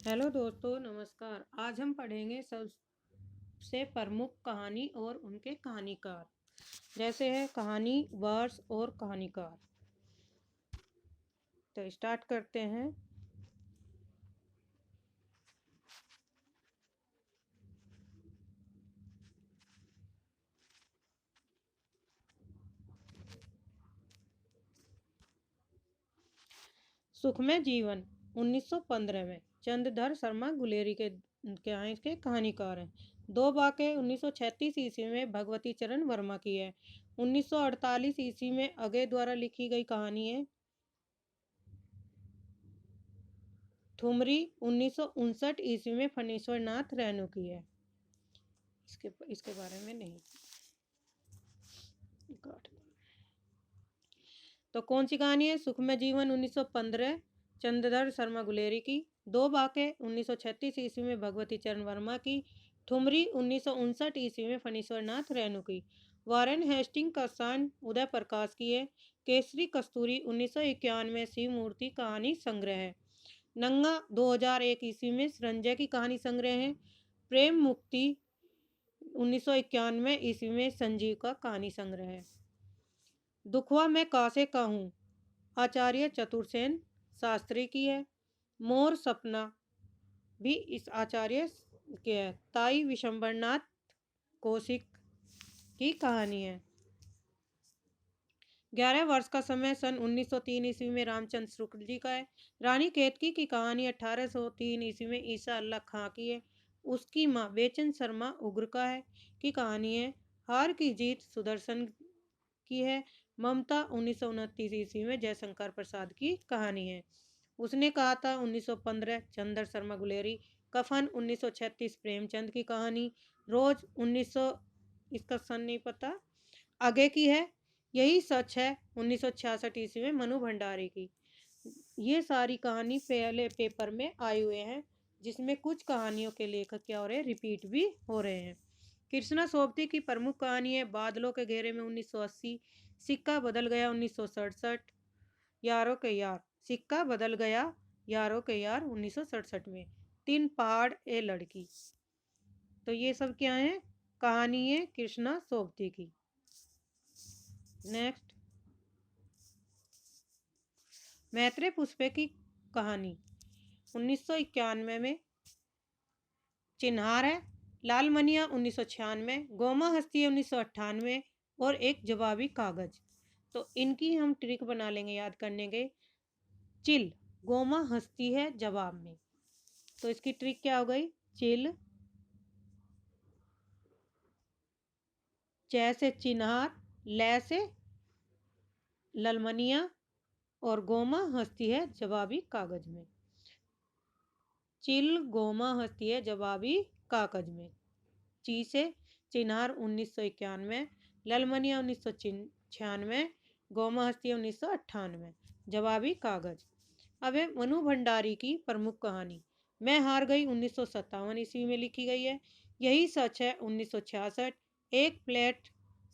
Hello दोस्तों, नमस्कार। आज हम पढ़ेंगे सबसे प्रमुख कहानी और उनके कहानीकार। जैसे है कहानी, वर्ष और कहानीकार। तो स्टार्ट करते हैं। सुखमय जीवन 1915 में चंद्रधर शर्मा गुलेरी के कहानीकार हैं। दो वाक़े 1936 ईस्वी में भगवती चरण वर्मा की है। 1948 ईस्वी में अगे द्वारा लिखी गई कहानी है ठुमरी। 1959 ईस्वी में फणीश्वर नाथ रेणु की है। इसके इसके बारे में नहीं काट। तो कौन सी कहानी है? सुखमय जीवन 1915 चंद्रधर शर्मा गुलेरी की। दो वाक़े 1936 ईस्वी में भगवती चरण वर्मा की। ठुमरी 1959 ईस्वी में फणीश्वर नाथ रेणु की। वारेन हेस्टिंग का सान उदय प्रकाश की है। केसरी कस्तूरी 1991 में शिव मूर्ति कहानी संग्रह है। नंगा 2001 ईस्वी में संजय की कहानी संग्रह है। प्रेम मुक्ति 1991 ईस्वी में संजीव का कहानी संग्रह है। दुखवा मैं कासे का हूँ आचार्य चतुरसेन शास्त्री की है। मोर सपना भी इस आचार्य के है। ताई विशंबरनाथ कौशिक की कहानी है। 11 वर्ष का समय सन 1903 ईस्वी में रामचंद्र शुक्ल जी का है। रानी केतकी की कहानी 1803 ईस्वी में ईसा अल्लाह खां की है। उसकी माँ बेचन शर्मा उग्र का है की कहानी है। हार की जीत सुदर्शन की है। ममता 1929 ईस्वी में जयशंकर प्रसाद की कहानी है। उसने कहा था 1915 चंद्र शर्मा गुलेरी। कफन 1936 प्रेमचंद की कहानी। रोज 1900 इसका सन नहीं पता आगे की है। यही सच है 1966 ईस्वी में मनु भंडारी की। ये सारी कहानी पहले पेपर में आए हुए हैं, जिसमें कुछ कहानियों के लेखक क्या हो रहे हैं, रिपीट भी हो रहे हैं। कृष्णा सोबती की प्रमुख कहानी है बादलों के घेरे में 1980। सिक्का बदल गया 1967। यारों के यार सिक्का बदल गया यारों के यार 1967 में। तीन पहाड़ ए लड़की। तो ये सब क्या है? कहानी है कृष्णा सोबती की। नेक्स्ट, मैत्रेय पुष्पे की कहानी 1991 में। चिन्हार है। लालमनिया 1996। गोमा हस्ती है 1998। और एक जवाबी कागज। तो इनकी हम ट्रिक बना लेंगे याद करने के। चिल गोमा हस्ती है जवाब में, तो इसकी ट्रिक क्या हो गई? चिल, च से चिन्हार, ले से ललमनिया और गोमा हस्ती है जवाबी कागज में। चिल गोमा हस्ती है जवाबी कागज में। ची से चिन्हार 1991। ललमनिया 1996। गोमा हस्ती 1998। जवाबी कागज। अब है मनु भंडारी की प्रमुख कहानी। मैं हार गई 1957 ईस्वी में लिखी गई है। यही सच है 1966। एक प्लेट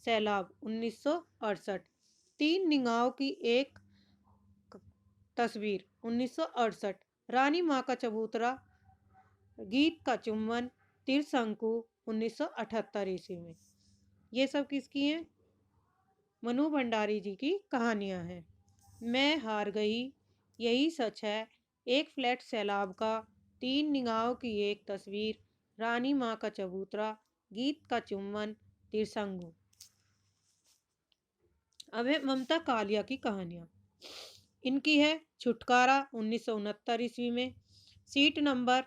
सैलाब 1968। तीन निगाहों की एक तस्वीर 1968। रानी माँ का चबूतरा, गीत का चुम्बन, त्रिशंकु 1978 ईस्वी में। ये सब किसकी हैं? मनु भंडारी जी की कहानियां हैं। मैं हार गई, यही सच है, एक फ्लैट सैलाब का, तीन निगाहों की एक तस्वीर, रानी माँ का चबूतरा, गीत का चुम्बन, त्रिशंकु। अब है ममता कालिया की कहानियां। इनकी है छुटकारा 1969 ईस्वी में। सीट नंबर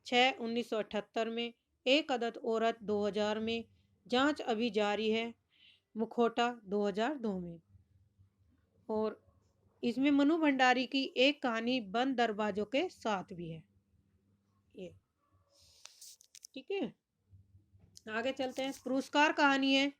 6 1978 में। एक अदद औरत 2000 में। जांच अभी जारी है मुखौटा 2002 में। और इसमें मनु भंडारी की एक कहानी बंद दरवाजों के साथ भी है। ये ठीक है। आगे चलते हैं। पुरस्कार कहानी है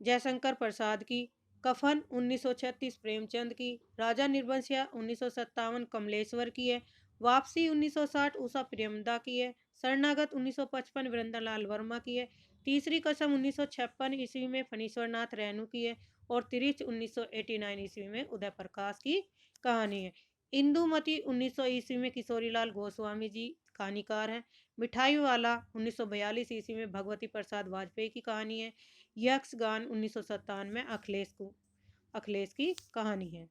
जयशंकर प्रसाद की। कफन 1936 प्रेमचंद की। राजा निर्बंसिया 1957 कमलेश्वर की है। वापसी 1960 उषा प्रेमदा की है। शरणागत 1955 वृंदालाल वर्मा की है। तीसरी कसम 1956 ईस्वी में फणीश्वर नाथ रेणु की है। और तिरिच 1989 ईस्वी में उदय प्रकाश की कहानी है। इंदुमती 1900 ईस्वी में किशोरीलाल गोस्वामी जी कहानीकार हैं। मिठाई वाला 1942 ईस्वी में भगवती प्रसाद वाजपेयी की कहानी है। यक्षगान 1957 में अखिलेश की कहानी है।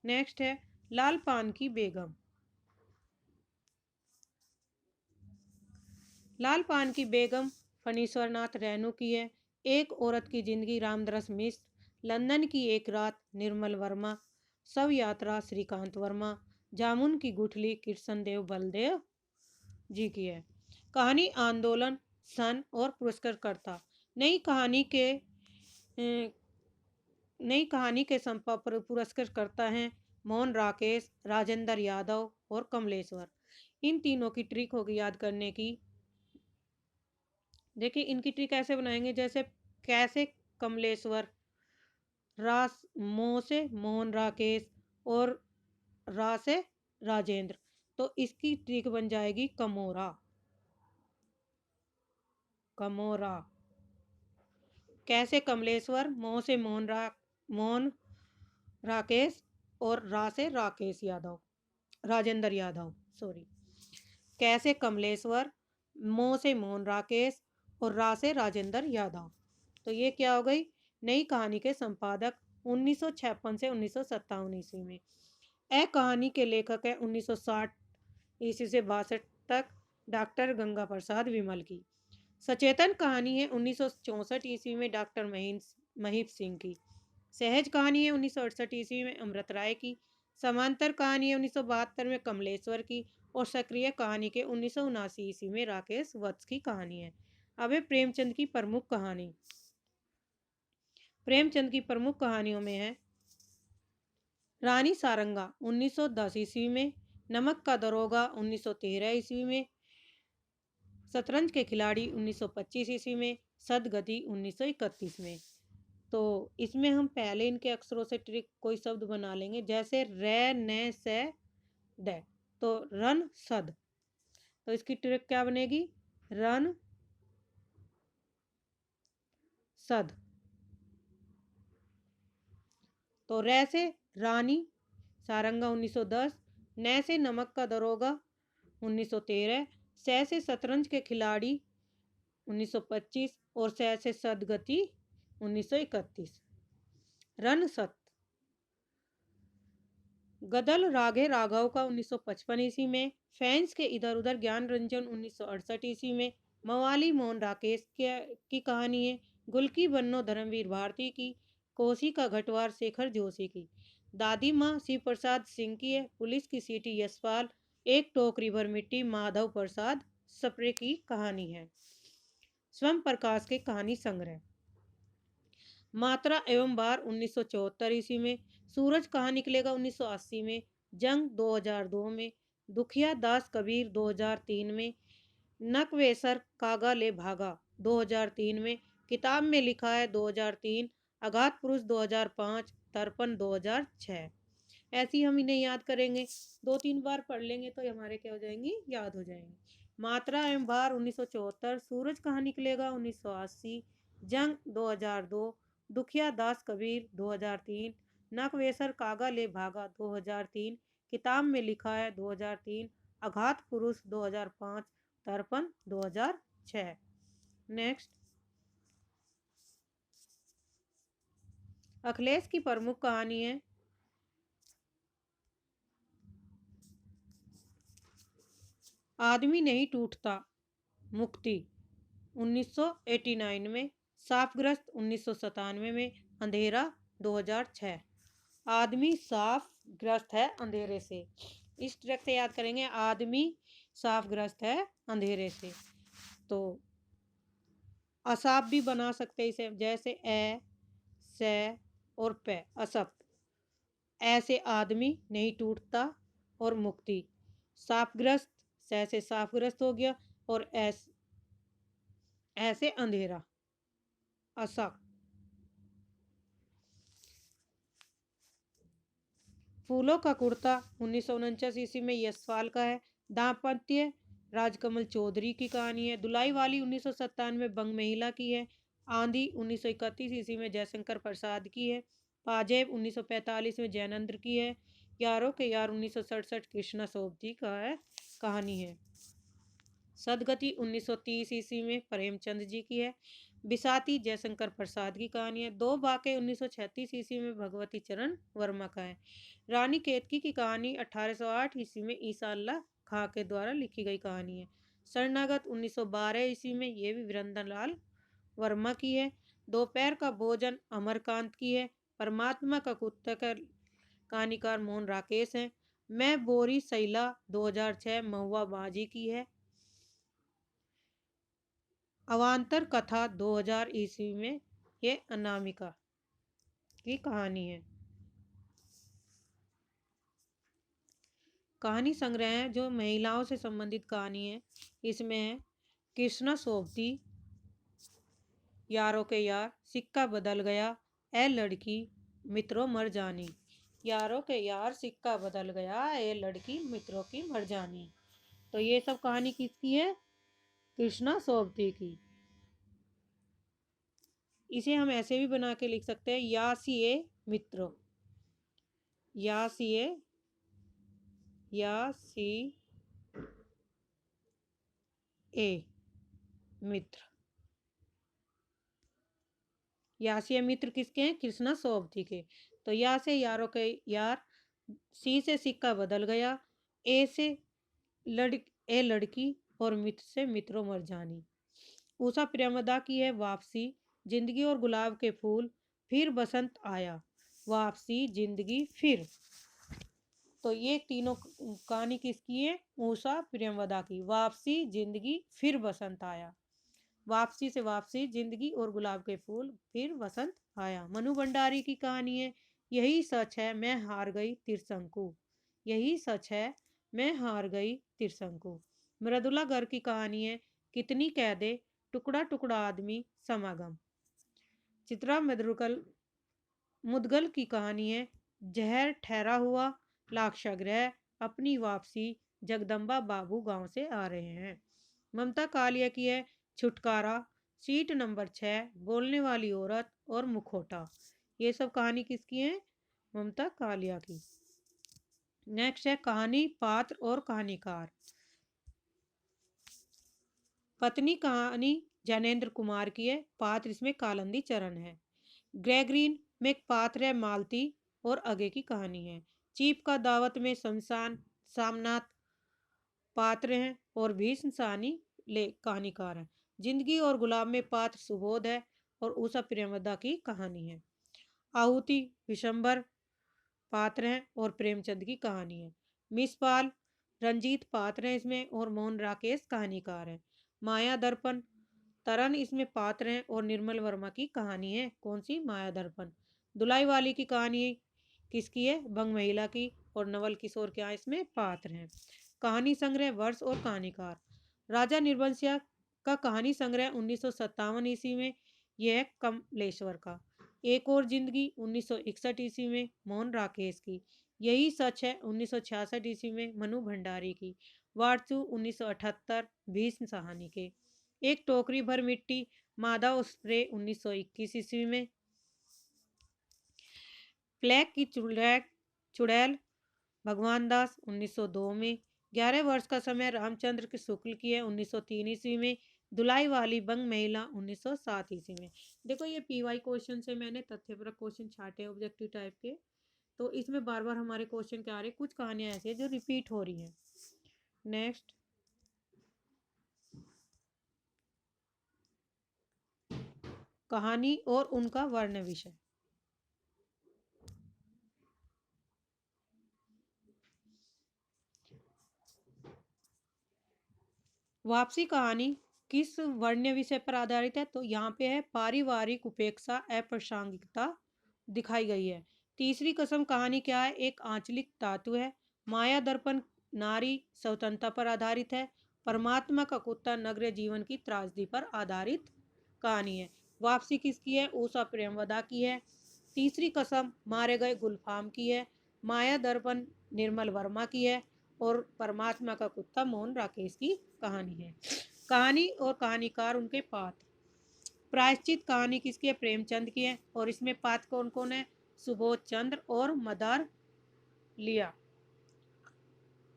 नेक्स्ट है लाल पान की बेगम। लाल पान की बेगम फणीश्वर नाथ रेणु की है। एक औरत की जिंदगी रामदरस मिश्र। लंदन की एक रात निर्मल वर्मा। शव यात्रा श्रीकांत वर्मा। जामुन की गुठली कृष्ण देव बलदेव जी की है। कहानी आंदोलन सन और पुरस्कारकर्ता। नई कहानी के नई कहानी के पुरस्कारकर्ता हैं मोहन राकेश, राजेंद्र यादव और कमलेश्वर। इन तीनों की ट्रिक होगी याद करने की। देखिए इनकी ट्रिक ऐसे बनाएंगे जैसे कैसे कमलेश्वर, रास मो से मोहन राकेश और रा से राजेंद्र, तो इसकी ट्रिक बन जाएगी कमोरा। कमोरा कैसे कमलेश्वर, मोह से मोहन राकेश और रा से राकेश यादव, राजेंद्र यादव सॉरी। कैसे कमलेश्वर, मोह से मोहन राकेश और रा से राजेंद्र यादव। तो ये क्या हो गई नई कहानी के संपादक 1956 से 1957 ईस्वी में। ए कहानी के लेखक है 1960 ईस्वी से 62 तक डॉक्टर गंगा प्रसाद विमल की। सचेतन कहानी है 1964 ईस्वी में डॉक्टर महीप सिंह की। सहज कहानी है 1968 ईस्वी में अमृत राय की। समांतर कहानी है 1972 में कमलेश्वर की। और सक्रिय कहानी के 1979 ईस्वी में राकेश वत्स की कहानी है। अब है प्रेमचंद की प्रमुख कहानी। प्रेमचंद की प्रमुख कहानियों में है रानी सारंगा 1910 ईस्वी में, नमक का दरोगा 1913 ईस्वी में, शतरंज के खिलाड़ी 1925 ईस्वी में, सदगति 1931 में। तो इसमें हम पहले इनके अक्षरों से ट्रिक कोई शब्द बना लेंगे जैसे रे न से ड, तो रन सद। तो इसकी ट्रिक क्या बनेगी रन सद। तो रे से रानी सारंगा 1910, न से नमक का दरोगा 1913, से शतरंज के खिलाड़ी 1925 और से सदगति 1931। रन सत। गदल राघे राघव का 1955 ईस्वी में, फैंस के इधर उधर ज्ञान रंजन 1968 ईस्वी में, मवाली मोहन राकेश की कहानी है। गुलकी बन्नो धर्मवीर भारती की। कोसी का घटवार शेखर जोशी की। दादी माँ शिव प्रसाद सिंह की है। पुलिस की सीटी यशपाल। एक टोकरी भर मिट्टी माधव प्रसाद सप्रे की कहानी है। स्वयं प्रकाश के कहानी संग्रह। मात्रा एवं बार 1974 ईस्वी में, सूरज कहाँ निकलेगा 1980 में, जंग 2002 में, दुखिया दास कबीर 2003 में, नकवेसर कागा ले भागा 2003 में, किताब में लिखा है 2003, अघात पुरुष 2005, तर्पण 2006। ऐसी हम इन्हें याद करेंगे, 2-3 बार पढ़ लेंगे तो हमारे क्या हो जाएंगी याद हो जाएंगी। मात्रा एवं बार 1974, सूरज कहाँ निकलेगा 1980, जंग 2002, दुखिया दास कबीर 2003, नकवेसर कागा ले भागा 2003, किताब में लिखा है 2003, अघात पुरुष 2005, तर्पण 2006। नेक्स्ट अखिलेश की प्रमुख कहानी है आदमी नहीं टूटता मुक्ति 1989 में, साफग्रस्त 1997 में, अंधेरा 2006। आदमी साफ ग्रस्त है अंधेरे से। इस ट्रक से याद करेंगे आदमी साफ ग्रस्त है अंधेरे से। तो असाप भी बना सकते हैं इसे जैसे ए से और पे असप। ऐसे आदमी नहीं टूटता और मुक्ति साफग्रस्त से साफग्रस्त हो गया और ऐसे अंधेरा असक। फूलों का कुर्ता 1949 ईस्वी में यशपाल का है। दाम्पत्य राजकमल चौधरी की कहानी है। दुलाई वाली 1997 में बंग महिला की है। आंधी 1931 ईस्वी में जयशंकर प्रसाद की है। पाजेब 1945 में जैनेंद्र की है। यारों के यार 1967 कृष्णा सोबती का है कहानी है। सदगति 1930 ईस्वी में प्रेमचंद जी की है। बिसाती जयशंकर प्रसाद की कहानी है। दो बाके 1936 ईस्वी में भगवती चरण वर्मा का है। रानी केतकी की कहानी 1808 ईस्वी में ईसा अल्लाह खां के द्वारा लिखी गई कहानी है। शरणागत 1912 ईस्वी में ये भी वीरेंद्र लाल वर्मा की है। दोपहर का भोजन अमरकांत की है। परमात्मा का कुत्ता का कहानीकार मोहन राकेश है। मैं बोरी सैला 2006 महुआ बाजी की है। अवांतर कथा 2000 ईस्वी में ये अनामिका की कहानी है। कहानी संग्रह है जो महिलाओं से संबंधित कहानी है। इसमें है कृष्णा सोबती, यारों के यार, सिक्का बदल गया, ए लड़की, मित्रों मर जानी। यारों के यार, सिक्का बदल गया, ए लड़की, मित्रों की मर जानी। तो ये सब कहानी किसकी है? कृष्णा सोबती की। इसे हम ऐसे भी बना के लिख सकते हैं, यासिए मित्रों, यासिए, यासी ए मित्र। यासी मित्र किसके हैं? कृष्णा सोबती के। तो या से यारों के यार, सी से सिक्का बदल गया, ए से ए लड़की, और मित्र से मित्रों मर जानी। उषा प्रेमदा की है वापसी, जिंदगी और गुलाब के फूल, फिर बसंत आया, वापसी, जिंदगी, फिर। तो ये तीनों कहानी किसकी है? उषा प्रेमदा की। वापसी, जिंदगी, फिर बसंत आया। वापसी से वापसी, जिंदगी और गुलाब के फूल, फिर बसंत आया। मनु भंडारी की कहानी है यही सच है मैं हार गई त्रिशंकु, यही सच है मैं हार गई त्रिशंकु। मृदुला गर्ग की कहानी है कितनी कैदे, टुकड़ा टुकड़ा आदमी, समागम। चित्रा मुदगल की कहानी है जहर ठहरा हुआ लाक्षागृह, अपनी वापसी, जगदम्बा बाबू गांव से आ रहे हैं। ममता कालिया की है छुटकारा, सीट नंबर 6, बोलने वाली औरत, और मुखोटा। ये सब कहानी किसकी है? ममता कालिया की। नेक्स्ट है कहानी पात्र और कहानीकार। पत्नी कहानी जैनेन्द्र कुमार की है। पात्र इसमें कालंदी चरण है। ग्रेगरीन में एक पात्र है मालती और आगे की कहानी है। चीप का दावत में शमशान सामनाथ पात्र हैं और भीष्म सानी ले कहानीकार है। जिंदगी और गुलाब में पात्र सुबोध है और उषा प्रेमदा की कहानी है। आहुति विशंबर पात्र हैं और प्रेमचंद की कहानी है। मिसपाल रंजीत पात्र हैं इसमें और मोहन राकेश कहानीकार है। माया दर्पण तरन इसमें पात्र हैं और निर्मल वर्मा की कहानी है। कौन सी? माया दर्पण। दुलाई वाली की कहानी किसकी है? भंग महिला की। और नवल किशोर क्या इसमें पात्र हैं। कहानी संग्रह, वर्ष और कहानीकार। राजा निर्बंसिया का कहानी संग्रह 1957 ईस्वी में, यह है कमलेश्वर का। एक और जिंदगी 1961 ईस्वी में, मोहन राकेश की। यही सच है 1966 ईस्वी में, मनु भंडारी की। वारसू 1978 भीष्म साहनी के। एक टोकरी भर मिट्टी, माधव स्प्रे 1921 ईस्वी में। फ्लैग की चुड़ैल भगवान दास 1902 में। 11 वर्ष का समय रामचंद्र के शुक्ल की है 1903 ईस्वी में। धुलाई वाली बंग महिला 1907 ईस्वी में। देखो ये पीवाई क्वेश्चन से मैंने तथ्यपरक क्वेश्चन छाटे ऑब्जेक्टिव टाइप के। तो इसमें बार बार हमारे क्वेश्चन क्या आ रहे हैं, कुछ कहानियां ऐसी है जो रिपीट हो रही हैं। नेक्स्ट कहानी और उनका वर्ण विषय। वापसी कहानी किस वर्ण्य विषय पर आधारित है? तो यहाँ पे है पारिवारिक उपेक्षा अप्रासंगिकता दिखाई गई है। तीसरी कसम कहानी क्या है? एक आंचलिक धातु है। माया दर्पण नारी स्वतंत्रता पर आधारित है। परमात्मा का कुत्ता नगरीय जीवन की त्रासदी पर आधारित कहानी है। वापसी किसकी है? उषा प्रेमवदा की है। तीसरी कसम मारे गए गुलफाम की है। माया दर्पण निर्मल वर्मा की है। और परमात्मा का कुत्ता मोहन राकेश की कहानी है। कहानी और कहानीकार, उनके पात्र। प्रायश्चित कहानी किसकी है? प्रेमचंद की है। और इसमें पात्र कौन कौन है? सुबोध चंद्र और मदार लिया।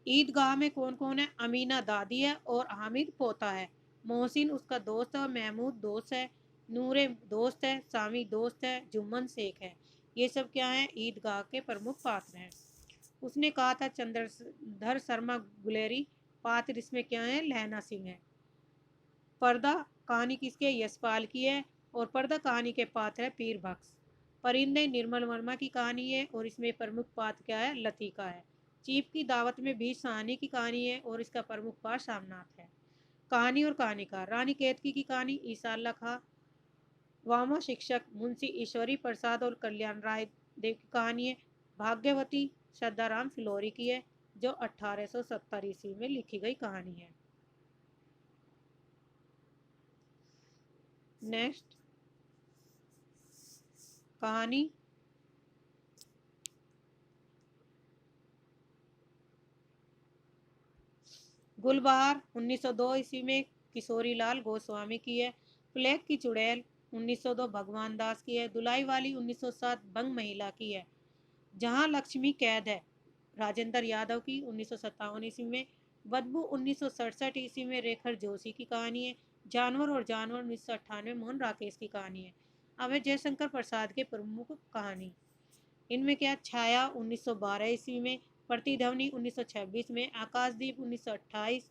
ईदगाह में कौन कौन है? अमीना दादी है और हामिद पोता है। मोहसिन उसका दोस्त है और महमूद दोस्त है। नूरे दोस्त है, सामी दोस्त है, जुम्मन शेख है। ये सब क्या है? ईदगाह के प्रमुख पात्र हैं। उसने कहा था चंद्रधर शर्मा गुलेरी। पात्र इसमें क्या है? लहना सिंह है। पर्दा कहानी किसकी है? यशपाल की है। और पर्दा कहानी के पात्र है पीर बख्श। परिंदे निर्मल वर्मा की कहानी है और इसमें प्रमुख पात्र क्या है? लतिका है। चीप की दावत में बीच सहानी की कहानी है और इसका प्रमुख पात्र सामनाथ है। कहानी और कहानीकार रानी केतकी की कहानी ईसा अल्लाह खां। वामा शिक्षक मुंशी ईश्वरी प्रसाद और कल्याण राय देव की कहानी है। भाग्यवती श्रद्धाराम फिलौरी की है जो 1870 ईस्वी में लिखी गई कहानी है। नेक्स्ट कहानी गुलबहार 1902 ईस्वी में किशोरी लाल गोस्वामी की है। फ्लैग की चुड़ैल 1902 भगवान दास की है। दुलाई वाली 1907 बंग महिला की है। जहां लक्ष्मी कैद है राजेंद्र यादव की 1957 ईस्वी में। बदबू 1967 ईस्वी में रेखर जोशी की कहानी है। जानवर और जानवर 1998 मोहन राकेश की कहानी है। अब है जयशंकर प्रसाद के प्रमुख कहानी। इनमें क्या? छाया 1912 ईस्वी में। प्रतिध्वनि 1926 में। आकाशदीप 1928।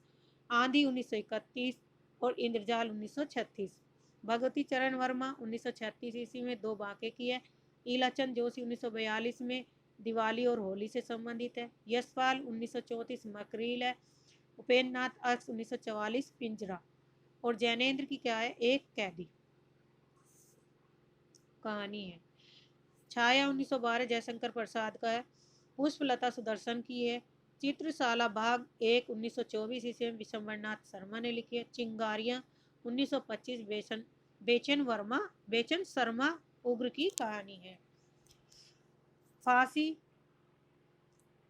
आंधी 1931 और इंद्रजाल 1936। भगवती चरण वर्मा 1936 ईस्वी में दो बांके की है। ईलाचंद जोशी 1942 में दिवाली और होली से संबंधित है। यशपाल 1934 मकरील है। उपेंद्र नाथ अक्स 1944 पिंजरा। और जैनेन्द्र की क्या है? एक कैदी कहानी है। छाया 1912 जयशंकर प्रसाद का है। पुष्पलता सुदर्शन की है। चित्रशाला भाग 1 1924 ईस्वी में विशंबरनाथ शर्मा ने लिखी है। चिंगारियां 1925 बेचन शर्मा उग्र की कहानी है। फांसी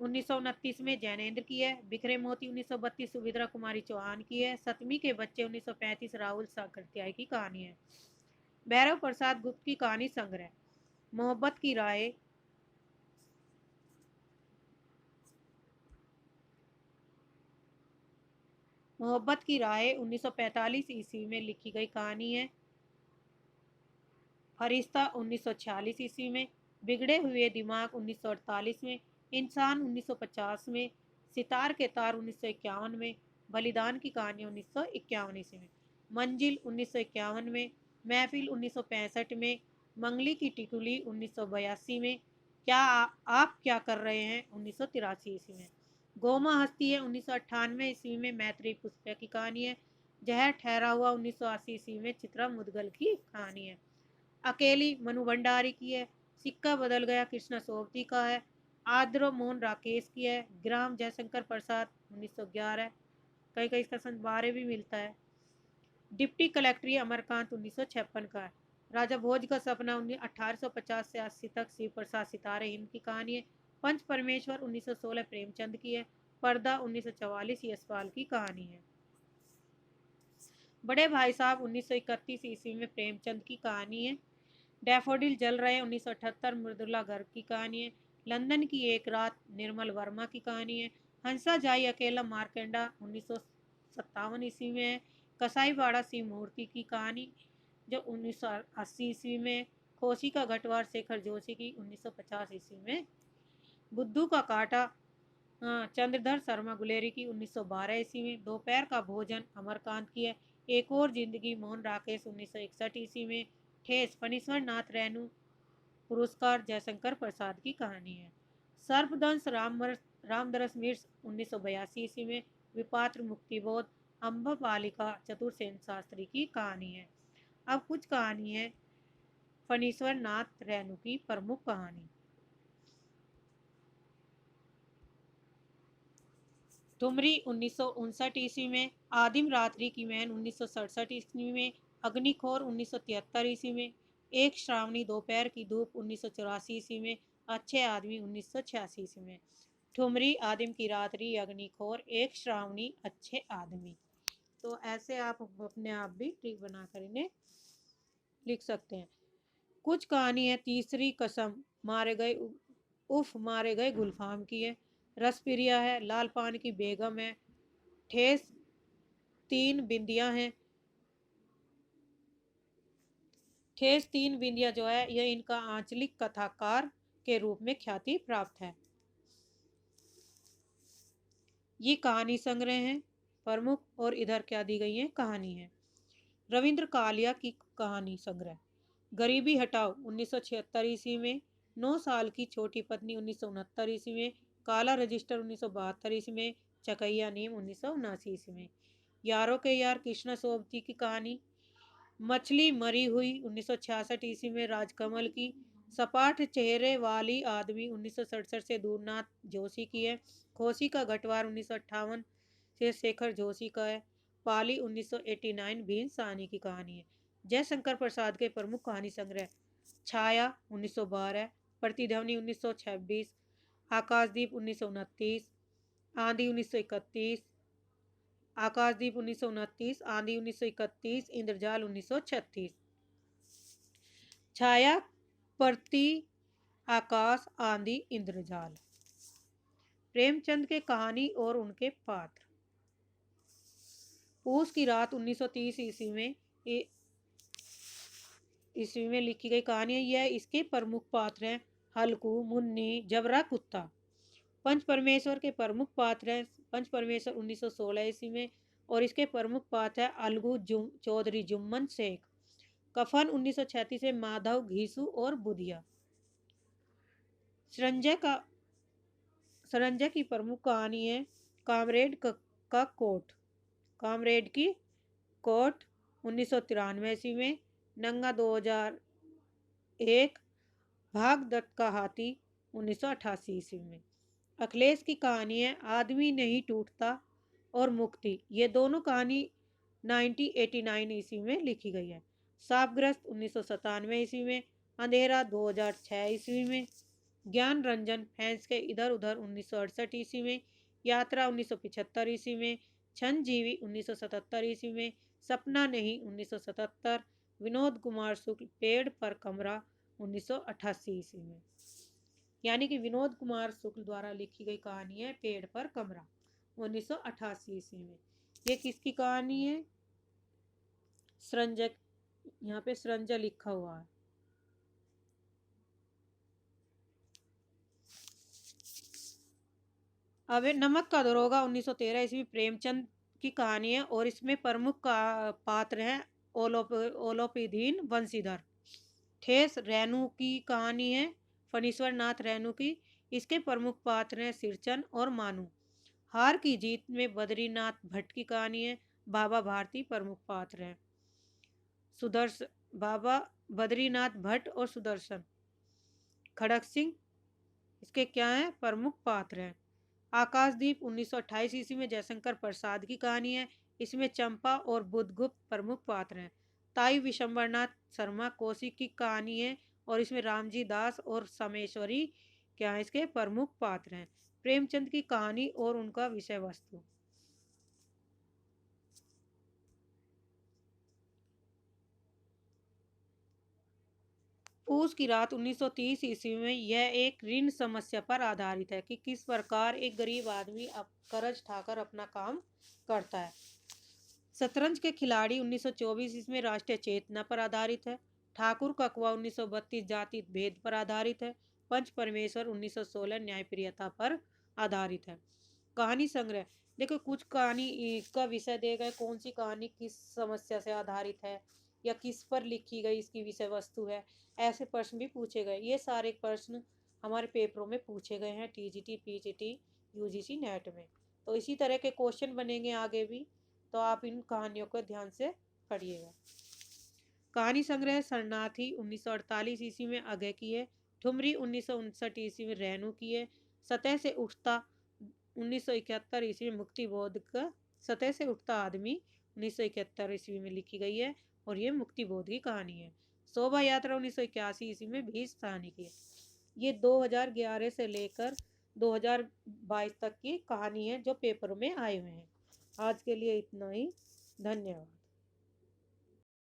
1929 में जैनेन्द्र की है। बिखरे मोती 1932 सुभद्रा कुमारी चौहान की है। सतमी के बच्चे 1935 राहुल साकरत्याय की कहानी है। भैरव प्रसाद गुप्त की कहानी संग्रह। मोहब्बत की राय मोहब्बत की राय 1945 ईस्वी में लिखी गई कहानी है। फरिश्ता 1946 ईस्वी में। बिगड़े हुए दिमाग 1948 में। इंसान 1950 में। सितार के तार 1951 में। बलिदान की कहानी 1951 ईस्वी में। मंजिल 1951 में। महफिल 1965 में। मंगली की टिकुली 1982 में। आप क्या कर रहे हैं 1983 ईस्वी में। गोमा हस्ती है 1998 ईस्वी में। मैत्री पुष्पा की कहानी है। जहर ठहरा हुआ 1980 ईस्वी में। चित्रा मुदगल की कहानी है। अकेली मनु भंडारी की है। सिक्का बदल गया कृष्णा सोबती का है। आद्र मोहन राकेश की है। ग्राम जयशंकर प्रसाद 1911। कहीं कहीं इसका सन 12 भी मिलता है। डिप्टी कलेक्ट्री अमरकांत 1956 का है। राजा भोज का सपना 1850 से 80 तक शिव प्रसाद सितारे हिंद की कहानी है। पंच परमेश्वर 1916 प्रेमचंद की है। पर्दा 1944 यशपाल की कहानी है। बड़े भाई साहब 1931 ईस्वी में प्रेमचंद की कहानी है। डैफोडिल जल रहे 1978 मृदुला गर्ग की कहानी है। लंदन की एक रात निर्मल वर्मा की कहानी है। हंसा जाई अकेला मार्केंडा 1957 ईस्वी में है। कसाईवाड़ा सिंह मूर्ति की कहानी जो 1980 ईस्वी में। खोसी का घटवार शेखर जोशी की 1950 ईस्वी में। बुद्धू का कांटा चंद्रधर शर्मा गुलेरी की 1912 ईस्वी में। दोपहर का भोजन अमरकांत की है। एक और जिंदगी मोहन राकेश 1961 ईस्वी में। ठेस फणीश्वर नाथ रेणु पुरस्कार जयशंकर प्रसाद की कहानी है। सर्पदंश रामदरस मिर्च 1982 ईस्वी में। विपात्र मुक्तिबोध अम्ब बालिका चतुर्सेन शास्त्री की कहानी है। अब कुछ कहानी है फणीश्वर नाथ रेणु की प्रमुख कहानी। ठुमरी 1959 ईस्वी में। आदिम रात्रि की मैन 1967 ईस्वी में। अग्निखोर 1973 ईस्वी में। एक श्रावणी दोपहर की धूप 1984 ईस्वी में। अच्छे आदमी 1986 ईस्वी में। ठुमरी आदिम की रात्रि अग्निखोर एक श्रावणी अच्छे आदमी। तो ऐसे आप अपने आप भी ट्रिक बनाकर इन्हें लिख सकते हैं। कुछ कहानी है तीसरी कसम मारे गए उफ मारे गए गुलफाम की है। रसप्रिया है, लाल पान की बेगम है, ठेस तीन बिंदियां हैं। ठेस तीन बिंदिया जो है यह इनका आंचलिक कथाकार के रूप में ख्याति प्राप्त है। ये कहानी संग्रह है प्रमुख, और इधर क्या दी गई है, कहानी है। रविंद्र कालिया की कहानी संग्रह। गरीबी हटाओ 1976 ईस्वी में, 9 साल की छोटी पत्नी 1969 ईस्वी में, काला रजिस्टर 1972 ईस्वी में, चकैया नीम 1979 ईस्वी में। यारों के यार कृष्ण सोबती की कहानी। मछली मरी हुई 1966 ईस्वी में राजकमल की। सपाट चेहरे वाली आदमी 1967 से दूरनाथ जोशी की है। खोसी का घटवार 1958 से शेखर जोशी का है। पाली 1989 भीम साहनी की कहानी है। जयशंकर प्रसाद के प्रमुख कहानी संग्रह। छाया 1912, प्रतिध्वनि 1926, आकाशदीप 1929, आंधी 1931, आकाशदीप 1929, आंधी 1931, इंद्रजाल 1936। छाया, प्रति, आकाश, आंधी, इंद्रजाल। प्रेमचंद के कहानी और उनके पात्र। पूस की रात 1930 ईस्वी में लिखी गई कहानी है। यह इसके प्रमुख पात्र हैं हल्कू, मुन्नी, जबरा कुत्ता। पंच परमेश्वर के प्रमुख पात्र हैं पंच परमेश्वर 1916 ईस्वी में, और इसके प्रमुख पात्र है अलगू चौधरी जुम्मन शेख। कफन 1936 में माधव घीसू और बुधिया। संजय की प्रमुख कहानी है कामरेड का कोट। कामरेड की कोट 1993 ईस्वी में। नंगा 2001। भाग दत्त का हाथी 1988 ईस्वी में। अखिलेश की कहानी है आदमी नहीं टूटता और मुक्ति। ये दोनों कहानी 1989 ईस्वी में लिखी गई है। सापग्रस्त 1997 ईस्वी में। अंधेरा 2006 ईस्वी में। ज्ञान रंजन फैंस के इधर उधर 1968 ईस्वी में। यात्रा 1975 ईस्वी में। छन जीवी 1977 ईस्वी में। सपना नहीं 1977। विनोद कुमार शुक्ल पेड़ पर कमरा 1988 ईस्वी में। यानी कि विनोद कुमार शुक्ल द्वारा लिखी गई कहानी है पेड़ पर कमरा 1988 ईस्वी में। ये किसकी कहानी है? सृंजक, यहाँ पे सृंजय लिखा हुआ है। अब नमक का दरोगा 1913 ईस्वी प्रेमचंद की कहानी है, और इसमें प्रमुख का पात्र है ओलोपीदीन वंशीधर। ठेस रेणु की कहानी है फणीश्वर नाथ रेणु की। इसके प्रमुख पात्र हैं सिरचन और मानू। हार की जीत में बद्रीनाथ भट्ट की कहानी है। बाबा भारती प्रमुख पात्र हैं। सुदर्शन बाबा बद्रीनाथ भट्ट और सुदर्शन खड़क सिंह इसके क्या हैं, प्रमुख पात्र हैं। आकाशदीप 1928 ईस्वी में जयशंकर प्रसाद की कहानी है। इसमें चंपा और बुद्धगुप्त प्रमुख पात्र हैं। ताई विशंबरनाथ शर्मा कौशिक की कहानी है, और इसमें रामजी दास और समेश्वरी क्या है, इसके प्रमुख पात्र हैं। प्रेमचंद की कहानी और उनका विषय वस्तु। पूस की रात 1930 ईस्वी में यह एक ऋण समस्या पर आधारित है कि किस प्रकार एक गरीब आदमी कर्ज ठाकर अपना काम करता है। शतरंज के खिलाड़ी 1924 इसमें राष्ट्रीय चेतना पर आधारित है। ठाकुर का कुआ 1932 जाति भेद पर आधारित है। पंच परमेश्वर 1916 न्यायप्रियता पर आधारित है। कहानी संग्रह। देखो कुछ कहानी का विषय दिया गया, कौन सी कहानी किस समस्या से आधारित है या किस पर लिखी गई, इसकी विषय वस्तु है। ऐसे प्रश्न भी पूछे गए। ये सारे प्रश्न हमारे पेपरों में पूछे गए हैं टीजीटी, पीजीटी, यूजीसी नेट में। तो इसी तरह के क्वेश्चन बनेंगे आगे भी, तो आप इन कहानियों को ध्यान से पढ़िएगा। कहानी संग्रह शरणार्थी 1948 ईस्वी में अगय की है। ठुमरी 1959 ईस्वी में रेणु की है। सतह से उठता 1971 ईस्वी में मुक्ति बोध का सतह से उठता आदमी 1971 ईस्वी में लिखी गई है, और ये मुक्ति बोध की कहानी है। शोभा यात्रा 1981 ईस्वी में भीम साहनी की है। ये 2011 से लेकर 2022 तक की कहानी है जो पेपर में आए हुए हैं। आज के लिए इतना ही। धन्यवाद।